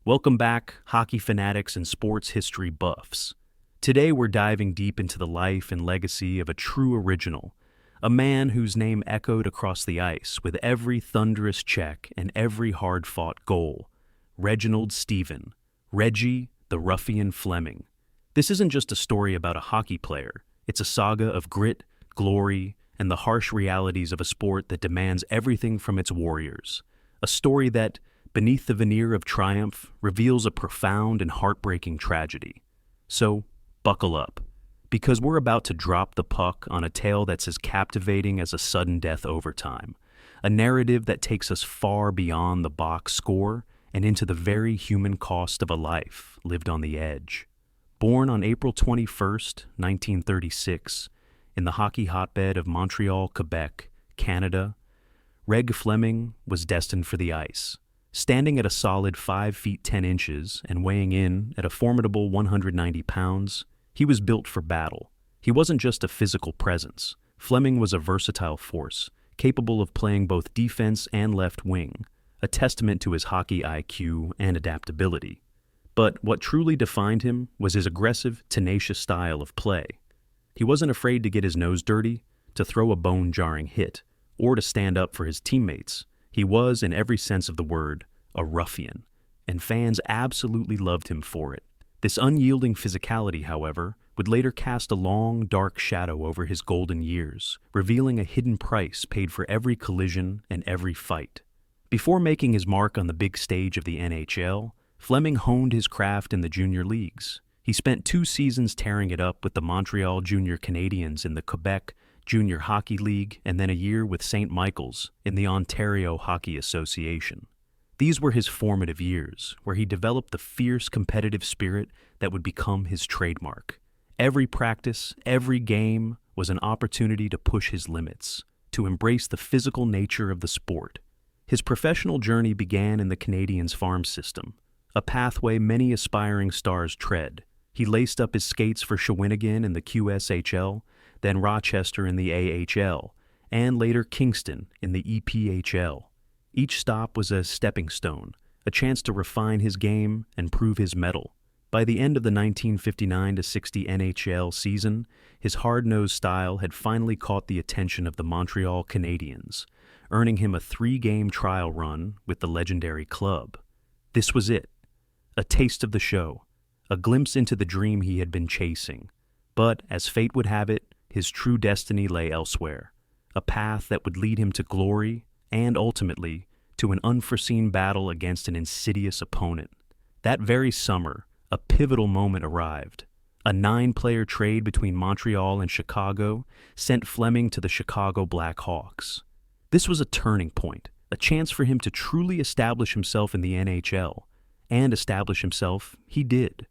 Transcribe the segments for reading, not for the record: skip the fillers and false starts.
Welcome back, hockey fanatics and sports history buffs. Today we're diving deep into the life and legacy of a true original, a man whose name echoed across the ice with every thunderous check and every hard-fought goal. Reginald Stephen, Reggie, the Ruffian Fleming. This isn't just a story about a hockey player, it's a saga of grit, glory, and the harsh realities of a sport that demands everything from its warriors. A story that, beneath the veneer of triumph, reveals a profound and heartbreaking tragedy. So, buckle up, because we're about to drop the puck on a tale that's as captivating as a sudden death overtime, a narrative that takes us far beyond the box score and into the very human cost of a life lived on the edge. Born on April 21st, 1936, in the hockey hotbed of Montreal, Quebec, Canada, Reg Fleming was destined for the ice. Standing at a solid 5 feet 10 inches and weighing in at a formidable 190 pounds, he was built for battle. He wasn't just a physical presence. Fleming was a versatile force, capable of playing both defense and left wing, a testament to his hockey IQ and adaptability. But what truly defined him was his aggressive, tenacious style of play. He wasn't afraid to get his nose dirty, to throw a bone-jarring hit, or to stand up for his teammates. He was, in every sense of the word, a ruffian, and fans absolutely loved him for it. This unyielding physicality, however, would later cast a long, dark shadow over his golden years, revealing a hidden price paid for every collision and every fight. Before making his mark on the big stage of the NHL, Fleming honed his craft in the junior leagues. He spent 2 seasons tearing it up with the Montreal Junior Canadiens in the Quebec Junior Hockey League, and then a year with St. Michael's in the Ontario Hockey Association. These were his formative years, where he developed the fierce competitive spirit that would become his trademark. Every practice, every game was an opportunity to push his limits, to embrace the physical nature of the sport. His professional journey began in the Canadiens farm system, a pathway many aspiring stars tread. He laced up his skates for Shawinigan in the QSHL, then Rochester in the AHL, and later Kingston in the EPHL. Each stop was a stepping stone, a chance to refine his game and prove his mettle. By the end of the 1959-60 NHL season, his hard-nosed style had finally caught the attention of the Montreal Canadiens, earning him a 3-game trial run with the legendary club. This was it, a taste of the show, a glimpse into the dream he had been chasing. But, as fate would have it, his true destiny lay elsewhere, a path that would lead him to glory and, ultimately, to an unforeseen battle against an insidious opponent. That very summer, a pivotal moment arrived. A 9-player trade between Montreal and Chicago sent Fleming to the Chicago Blackhawks. This was a turning point, a chance for him to truly establish himself in the NHL, and establish himself he did.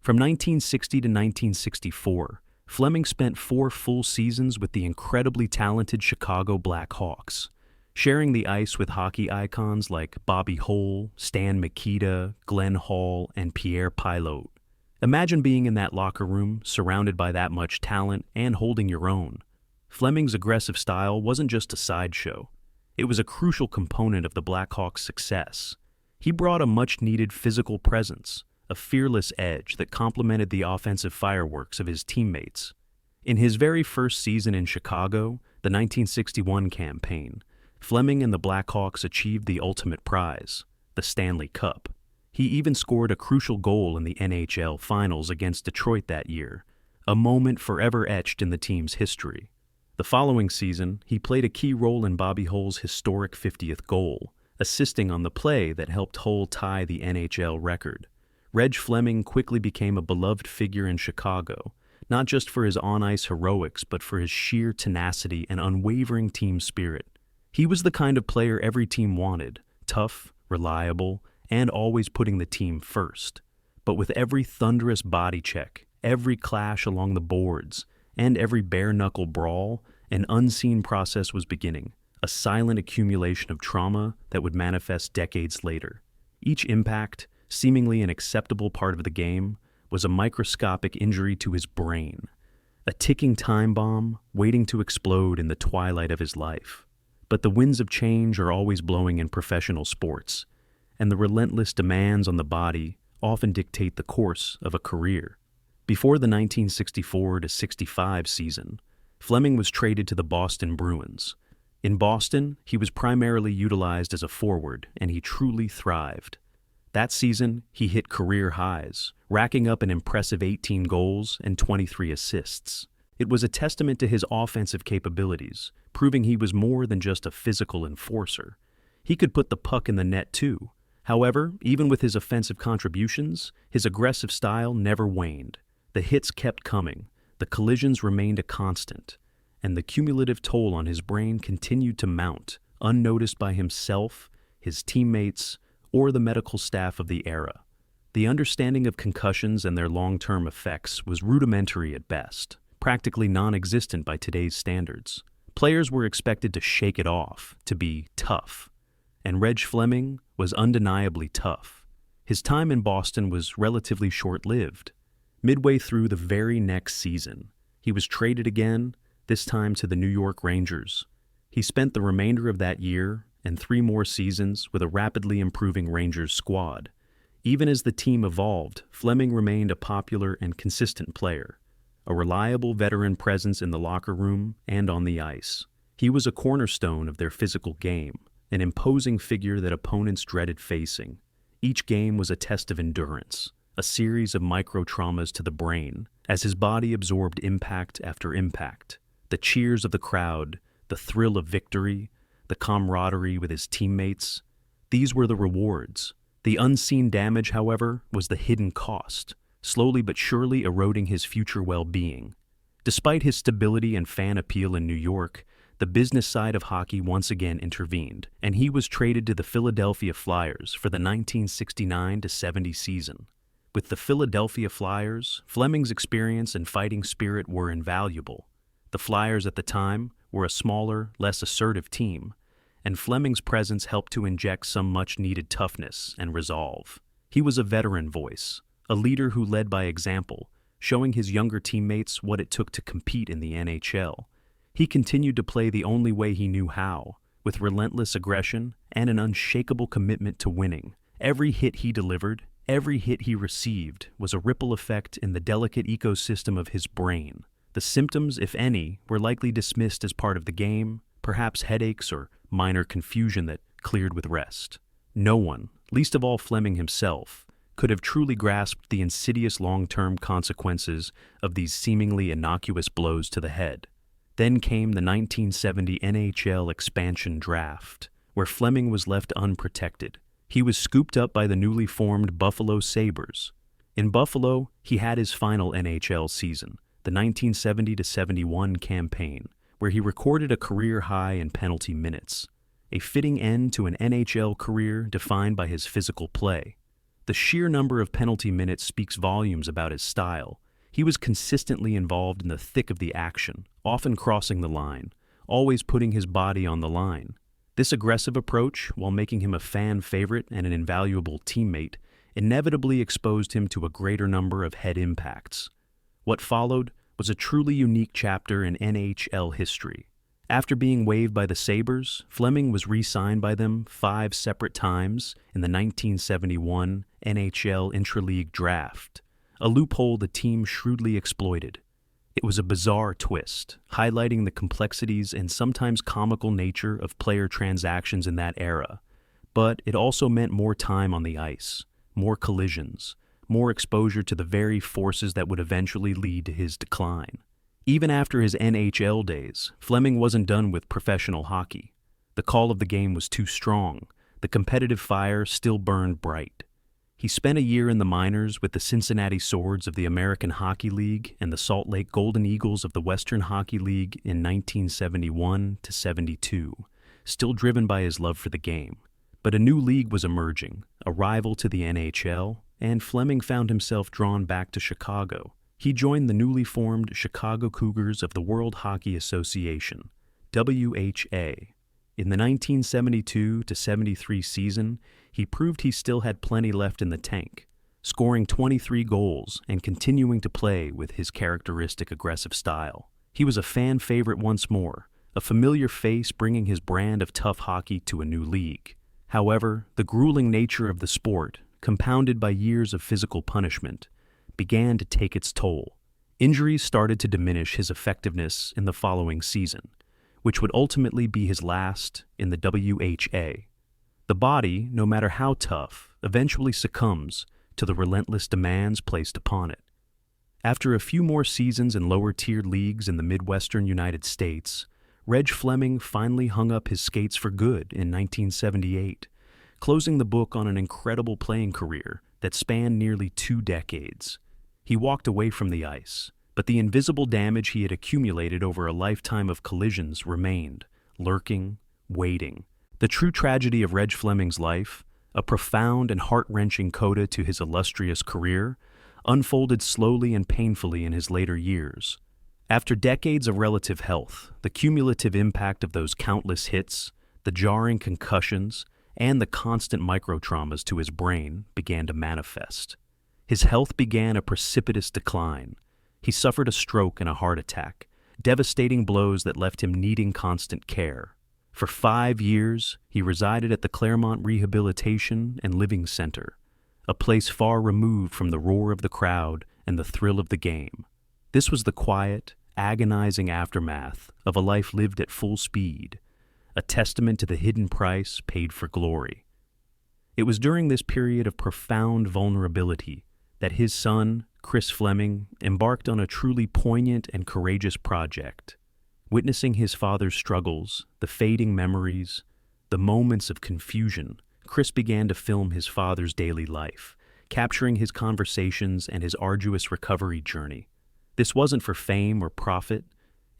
From 1960 to 1964, Fleming spent 4 full seasons with the incredibly talented Chicago Blackhawks, sharing the ice with hockey icons like Bobby Hull, Stan Mikita, Glenn Hall, and Pierre Pilote. Imagine being in that locker room, surrounded by that much talent and holding your own. Fleming's aggressive style wasn't just a sideshow. It was a crucial component of the Blackhawks' success. He brought a much-needed physical presence, a fearless edge that complemented the offensive fireworks of his teammates. In his very first season in Chicago, the 1961 campaign, Fleming and the Blackhawks achieved the ultimate prize, the Stanley Cup. He even scored a crucial goal in the NHL Finals against Detroit that year, a moment forever etched in the team's history. The following season, he played a key role in Bobby Hull's historic 50th goal, assisting on the play that helped Hull tie the NHL record. Reg Fleming quickly became a beloved figure in Chicago, not just for his on-ice heroics, but for his sheer tenacity and unwavering team spirit. He was the kind of player every team wanted, tough, reliable, and always putting the team first. But with every thunderous body check, every clash along the boards, and every bare-knuckle brawl, an unseen process was beginning, a silent accumulation of trauma that would manifest decades later. Each impact, seemingly an acceptable part of the game, was a microscopic injury to his brain, a ticking time bomb waiting to explode in the twilight of his life. But the winds of change are always blowing in professional sports. and the relentless demands on the body often dictate the course of a career. Before the 1964-65 season, Fleming was traded to the Boston Bruins. In Boston, he was primarily utilized as a forward, and he truly thrived. That season, he hit career highs, racking up an impressive 18 goals and 23 assists. It was a testament to his offensive capabilities, proving he was more than just a physical enforcer. He could put the puck in the net too. However, even with his offensive contributions, his aggressive style never waned. The hits kept coming, the collisions remained a constant, and the cumulative toll on his brain continued to mount, unnoticed by himself, his teammates, or the medical staff of the era. The understanding of concussions and their long-term effects was rudimentary at best, practically non-existent by today's standards. Players were expected to shake it off, to be tough. And Reg Fleming was undeniably tough. His time in Boston was relatively short-lived. Midway through the very next season, he was traded again, this time to the New York Rangers. He spent the remainder of that year and 3 more seasons with a rapidly improving Rangers squad. Even as the team evolved, Fleming remained a popular and consistent player, a reliable veteran presence in the locker room and on the ice. He was a cornerstone of their physical game, an imposing figure that opponents dreaded facing. Each game was a test of endurance, a series of micro-traumas to the brain, as his body absorbed impact after impact. The cheers of the crowd, the thrill of victory, the camaraderie with his teammates, these were the rewards. The unseen damage, however, was the hidden cost, slowly but surely eroding his future well-being. Despite his stability and fan appeal in New York, the business side of hockey once again intervened, and he was traded to the Philadelphia Flyers for the 1969-70 season. With the Philadelphia Flyers, Fleming's experience and fighting spirit were invaluable. The Flyers at the time were a smaller, less assertive team, and Fleming's presence helped to inject some much-needed toughness and resolve. He was a veteran voice, a leader who led by example, showing his younger teammates what it took to compete in the NHL. He continued to play the only way he knew how, with relentless aggression and an unshakable commitment to winning. Every hit he delivered, every hit he received, was a ripple effect in the delicate ecosystem of his brain. The symptoms, if any, were likely dismissed as part of the game, perhaps headaches or minor confusion that cleared with rest. No one, least of all Fleming himself, could have truly grasped the insidious long-term consequences of these seemingly innocuous blows to the head. Then came the 1970 NHL expansion draft, where Fleming was left unprotected. He was scooped up by the newly formed Buffalo Sabres. In Buffalo, he had his final NHL season, the 1970-71 campaign, where he recorded a career high in penalty minutes, a fitting end to an NHL career defined by his physical play. The sheer number of penalty minutes speaks volumes about his style. He was consistently involved in the thick of the action, often crossing the line, always putting his body on the line. This aggressive approach, while making him a fan favorite and an invaluable teammate, inevitably exposed him to a greater number of head impacts. What followed was a truly unique chapter in NHL history. After being waived by the Sabres, Fleming was re-signed by them 5 separate times in the 1971 NHL Intra-League Draft, a loophole the team shrewdly exploited. It was a bizarre twist, highlighting the complexities and sometimes comical nature of player transactions in that era, but it also meant more time on the ice, more collisions, more exposure to the very forces that would eventually lead to his decline. Even after his NHL days, Fleming wasn't done with professional hockey. The call of the game was too strong. The competitive fire still burned bright. He spent a year in the minors with the Cincinnati Swords of the American Hockey League and the Salt Lake Golden Eagles of the Western Hockey League in 1971-72, still driven by his love for the game. But a new league was emerging, a rival to the NHL, and Fleming found himself drawn back to Chicago. He joined the newly formed Chicago Cougars of the World Hockey Association, WHA. In the 1972-73 season, he proved he still had plenty left in the tank, scoring 23 goals and continuing to play with his characteristic aggressive style. He was a fan favorite once more, a familiar face bringing his brand of tough hockey to a new league. However, the grueling nature of the sport, compounded by years of physical punishment, began to take its toll. Injuries started to diminish his effectiveness in the following season, which would ultimately be his last in the WHA. The body, no matter how tough, eventually succumbs to the relentless demands placed upon it. After a few more seasons in lower-tiered leagues in the Midwestern United States, Reg Fleming finally hung up his skates for good in 1978, closing the book on an incredible playing career that spanned nearly 2 decades. He walked away from the ice, but the invisible damage he had accumulated over a lifetime of collisions remained, lurking, waiting. The true tragedy of Reg Fleming's life, a profound and heart-wrenching coda to his illustrious career, unfolded slowly and painfully in his later years. After decades of relative health, the cumulative impact of those countless hits, the jarring concussions, and the constant microtraumas to his brain began to manifest. His health began a precipitous decline. He suffered a stroke and a heart attack, devastating blows that left him needing constant care. For 5 years, he resided at the Claremont Rehabilitation and Living Center, a place far removed from the roar of the crowd and the thrill of the game. This was the quiet, agonizing aftermath of a life lived at full speed, a testament to the hidden price paid for glory. It was during this period of profound vulnerability that his son, Chris Fleming, embarked on a truly poignant and courageous project. Witnessing his father's struggles, the fading memories, the moments of confusion, Chris began to film his father's daily life, capturing his conversations and his arduous recovery journey. This wasn't for fame or profit.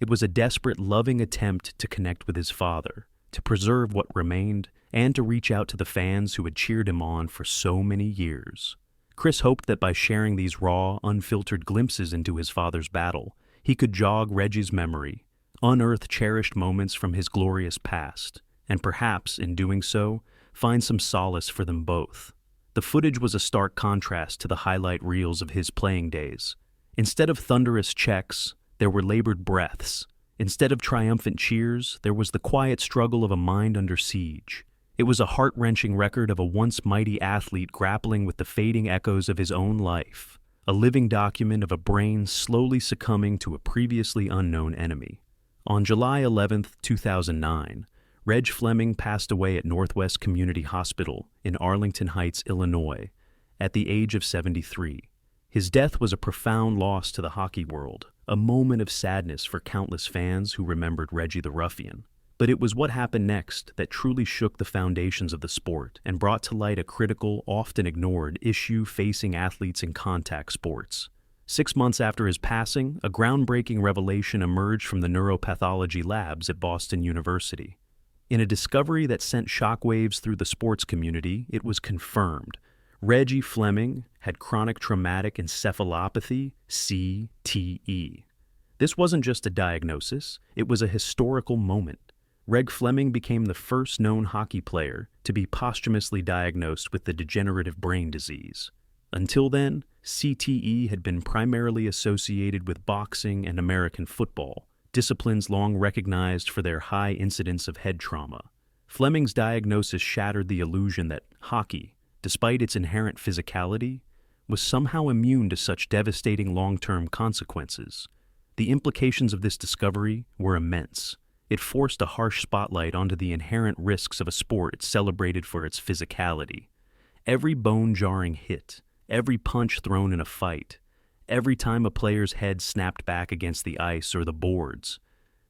It was a desperate, loving attempt to connect with his father, to preserve what remained, and to reach out to the fans who had cheered him on for so many years. Chris hoped that by sharing these raw, unfiltered glimpses into his father's battle, he could jog Reggie's memory, unearth cherished moments from his glorious past, and perhaps, in doing so, find some solace for them both. The footage was a stark contrast to the highlight reels of his playing days. Instead of thunderous checks, there were labored breaths. Instead of triumphant cheers, there was the quiet struggle of a mind under siege. It was a heart-wrenching record of a once mighty athlete grappling with the fading echoes of his own life, a living document of a brain slowly succumbing to a previously unknown enemy. On July 11, 2009, Reg Fleming passed away at Northwest Community Hospital in Arlington Heights, Illinois, at the age of 73. His death was a profound loss to the hockey world, a moment of sadness for countless fans who remembered Reggie the Ruffian. But it was what happened next that truly shook the foundations of the sport and brought to light a critical, often ignored issue facing athletes in contact sports. 6 months after his passing, a groundbreaking revelation emerged from the neuropathology labs at Boston University. In a discovery that sent shockwaves through the sports community, it was confirmed. Reggie Fleming had chronic traumatic encephalopathy, CTE. This wasn't just a diagnosis, it was a historical moment. Reg Fleming became the first known hockey player to be posthumously diagnosed with the degenerative brain disease. Until then, CTE had been primarily associated with boxing and American football, disciplines long recognized for their high incidence of head trauma. Fleming's diagnosis shattered the illusion that hockey, despite its inherent physicality, was somehow immune to such devastating long-term consequences. The implications of this discovery were immense. It forced a harsh spotlight onto the inherent risks of a sport celebrated for its physicality. Every bone-jarring hit, every punch thrown in a fight, every time a player's head snapped back against the ice or the boards.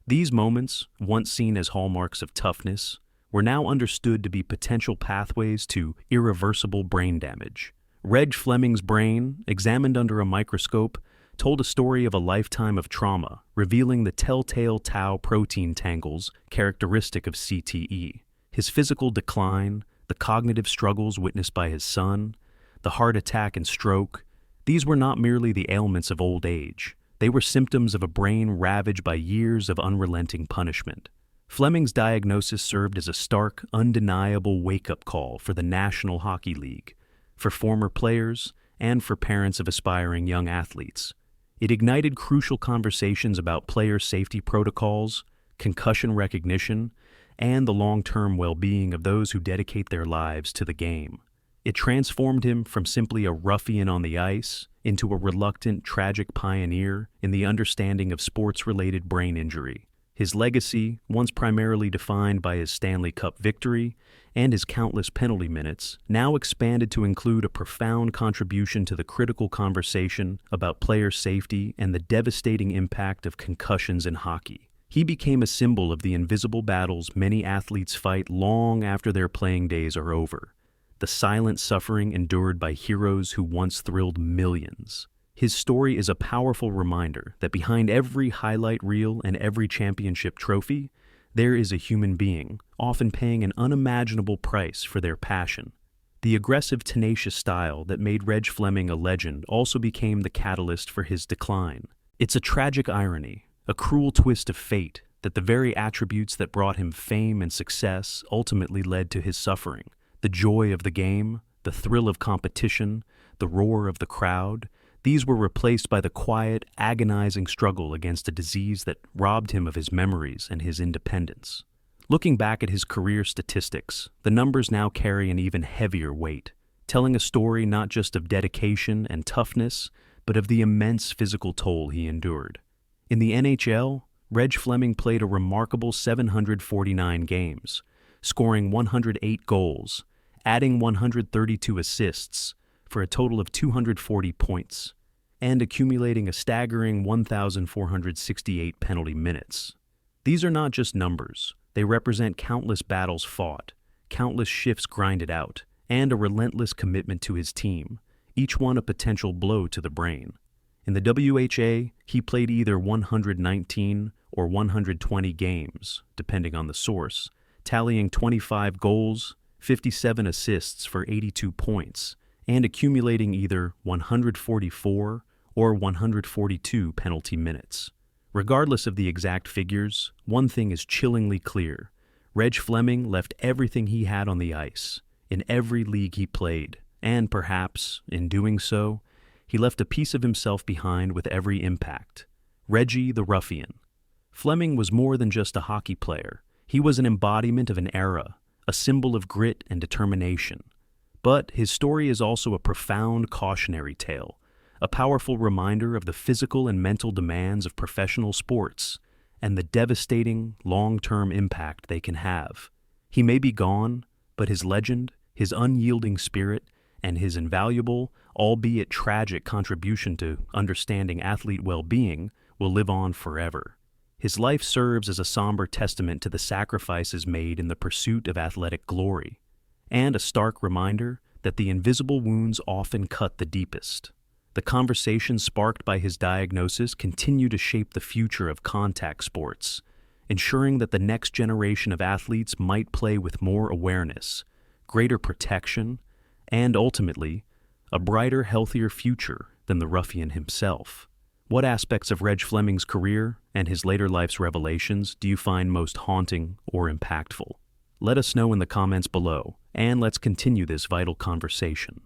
These moments, once seen as hallmarks of toughness, were now understood to be potential pathways to irreversible brain damage. Reg Fleming's brain, examined under a microscope, told a story of a lifetime of trauma, revealing the telltale tau protein tangles characteristic of CTE. His physical decline, the cognitive struggles witnessed by his son, the heart attack and stroke, these were not merely the ailments of old age. They were symptoms of a brain ravaged by years of unrelenting punishment. Fleming's diagnosis served as a stark, undeniable wake-up call for the National Hockey League, for former players, and for parents of aspiring young athletes. It ignited crucial conversations about player safety protocols, concussion recognition, and the long-term well-being of those who dedicate their lives to the game. It transformed him from simply a ruffian on the ice into a reluctant, tragic pioneer in the understanding of sports-related brain injury. His legacy, once primarily defined by his Stanley Cup victory and his countless penalty minutes, now expanded to include a profound contribution to the critical conversation about player safety and the devastating impact of concussions in hockey. He became a symbol of the invisible battles many athletes fight long after their playing days are over, the silent suffering endured by heroes who once thrilled millions. His story is a powerful reminder that behind every highlight reel and every championship trophy, there is a human being, often paying an unimaginable price for their passion. The aggressive, tenacious style that made Reg Fleming a legend also became the catalyst for his decline. It's a tragic irony, a cruel twist of fate, that the very attributes that brought him fame and success ultimately led to his suffering. The joy of the game, the thrill of competition, the roar of the crowd, these were replaced by the quiet, agonizing struggle against a disease that robbed him of his memories and his independence. Looking back at his career statistics, the numbers now carry an even heavier weight, telling a story not just of dedication and toughness, but of the immense physical toll he endured. In the NHL, Reg Fleming played a remarkable 749 games, scoring 108 goals, adding 132 assists, for a total of 240 points, and accumulating a staggering 1,468 penalty minutes. These are not just numbers. They represent countless battles fought, countless shifts grinded out, and a relentless commitment to his team, each one a potential blow to the brain. In the WHA, he played either 119 or 120 games, depending on the source, tallying 25 goals, 57 assists for 82 points, and accumulating either 144 or 142 penalty minutes. Regardless of the exact figures, one thing is chillingly clear. Reg Fleming left everything he had on the ice, in every league he played, and perhaps, in doing so, he left a piece of himself behind with every impact. Reggie the Ruffian. Fleming was more than just a hockey player. He was an embodiment of an era, a symbol of grit and determination. But his story is also a profound cautionary tale, a powerful reminder of the physical and mental demands of professional sports and the devastating, long-term impact they can have. He may be gone, but his legend, his unyielding spirit, and his invaluable, albeit tragic contribution to understanding athlete well-being will live on forever. His life serves as a somber testament to the sacrifices made in the pursuit of athletic glory, and a stark reminder that the invisible wounds often cut the deepest. The conversations sparked by his diagnosis continue to shape the future of contact sports, ensuring that the next generation of athletes might play with more awareness, greater protection, and ultimately, a brighter, healthier future than the Ruffian himself. What aspects of Reg Fleming's career and his later life's revelations do you find most haunting or impactful? Let us know in the comments below, and let's continue this vital conversation.